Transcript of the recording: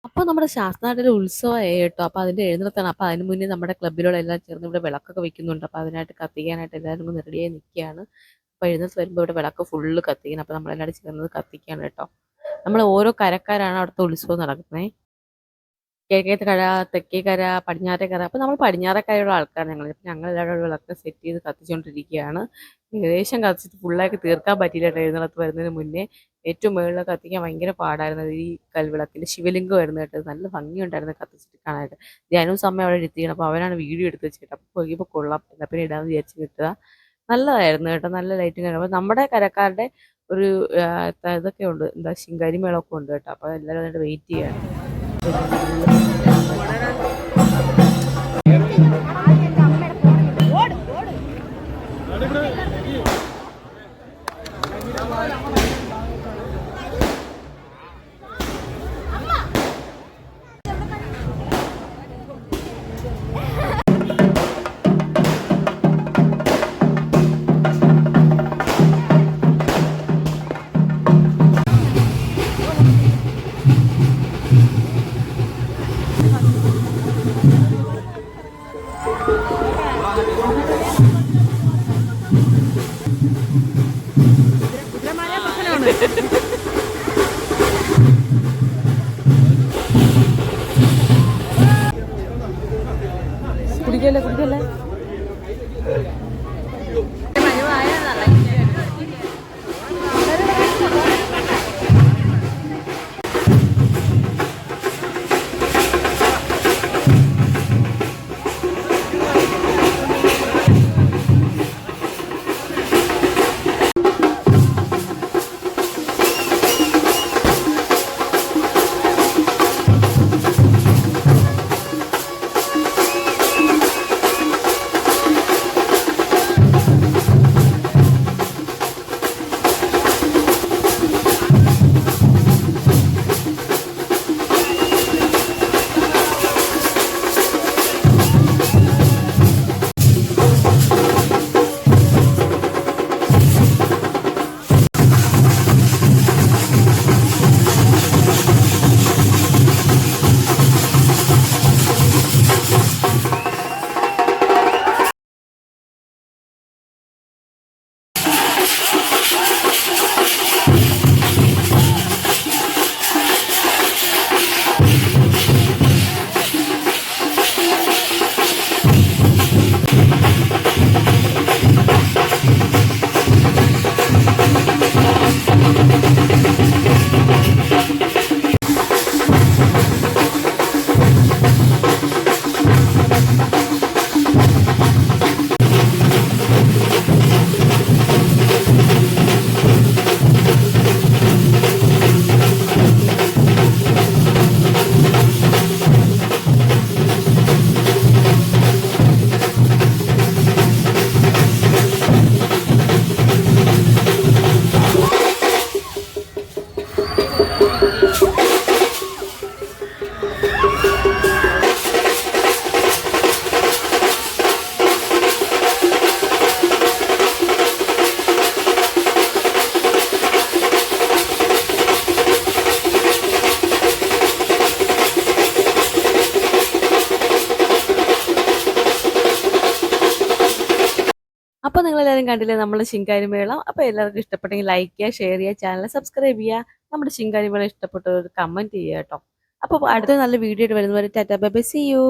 അപ്പോൾ നമ്മുടെ ശാസ്താംനാട്ടിലെ ഉത്സവമായി കേട്ടോ. അപ്പോൾ അതിന്റെ എഴുന്നള്ളത്താണ്. അപ്പോൾ അതിന് മുന്നേ നമ്മുടെ ക്ലബ്ബിലുള്ള എല്ലാം ചേർന്ന് ഇവിടെ വിളക്കൊക്കെ വെക്കുന്നുണ്ട്. അപ്പോൾ അതിനായിട്ട് കത്തിക്കാനായിട്ട് എല്ലാവരും കൂടി റെഡിയായി നിൽക്കുകയാണ്. അപ്പോൾ എഴുന്നള്ളത്ത് വരുമ്പോൾ ഇവിടെ വിളക്ക് ഫുള്ള് കത്തിക്കണം. അപ്പോൾ നമ്മളെല്ലാവരും ചേർന്നത് കത്തിക്കുകയാണ് കേട്ടോ. നമ്മൾ ഓരോ കരക്കാരാണ് അവിടുത്തെ ഉത്സവം നടക്കുന്നത്. കിഴക്കേത്ത് കര, തെക്കേ കര, പടിഞ്ഞാറേ കര. അപ്പോൾ നമ്മൾ പടിഞ്ഞാറേക്കരയുള്ള ആൾക്കാരാണ് ഞങ്ങൾ. അപ്പോൾ ഞങ്ങളെല്ലാവരും വിളക്ക് സെറ്റ് ചെയ്ത് കത്തിച്ചുകൊണ്ടിരിക്കുകയാണ്. ഏകദേശം കത്തിച്ചിട്ട് ഫുള്ളാക്കി തീർക്കാൻ പറ്റിയില്ല കേട്ടോ എഴുന്നള്ളത്ത് വരുന്നതിന് മുന്നേ. ഏറ്റവും മുകളിൽ കത്തിക്കാൻ ഭയങ്കര പാടായിരുന്നു. ഈ കൽവിളക്കിൻ്റെ ശിവലിംഗമായിരുന്നു കേട്ടോ. നല്ല ഭംഗിയുണ്ടായിരുന്നു കത്തിച്ചിട്ട് കാണാനായിട്ട്. ധ്യാനവും സമയം അവിടെ ഇരുത്തിയാണ്. അപ്പോൾ അവനാണ് വീഡിയോ എടുത്ത് വെച്ചിട്ട്. അപ്പോൾ നോക്കിയപ്പോൾ കൊള്ളാം. എന്നാൽ പിന്നെ ഇടാമെന്ന് വിചാരിച്ച് കിട്ടുക. നല്ലതായിരുന്നു കേട്ടോ. നല്ല ലൈറ്റും കാര്യങ്ങളും. അപ്പോൾ നമ്മുടെ കരക്കാരുടെ ഒരു ഇതൊക്കെ ഉണ്ട്. എന്താ ശിങ്കാരി മേളമൊക്കെ ഉണ്ട് കേട്ടോ. അപ്പോൾ എല്ലാവരും അതിനായിട്ട് വെയിറ്റ് ചെയ്യാണ്. കുടിക്കല്ലേ കുടിക്കല്ലേ. അപ്പോൾ നിങ്ങളെല്ലാവരും കണ്ടില്ലേ നമ്മുടെ ശിങ്കാരിമേളം. അപ്പോൾ എല്ലാവർക്കും ഇഷ്ടപ്പെട്ടെങ്കിൽ ലൈക്ക് ചെയ്യുക, ഷെയർ ചെയ്യുക, ചാനൽ സബ്സ്ക്രൈബ് ചെയ്യുക. നമ്മുടെ ശിങ്കാരിമേളം ഇഷ്ടപ്പെട്ടവർ കമൻറ്റ് ചെയ്യുക കേട്ടോ. അപ്പോൾ അടുത്ത നല്ല വീഡിയോ ആയിട്ട് വരുന്നവരെ tata bye bye, see U.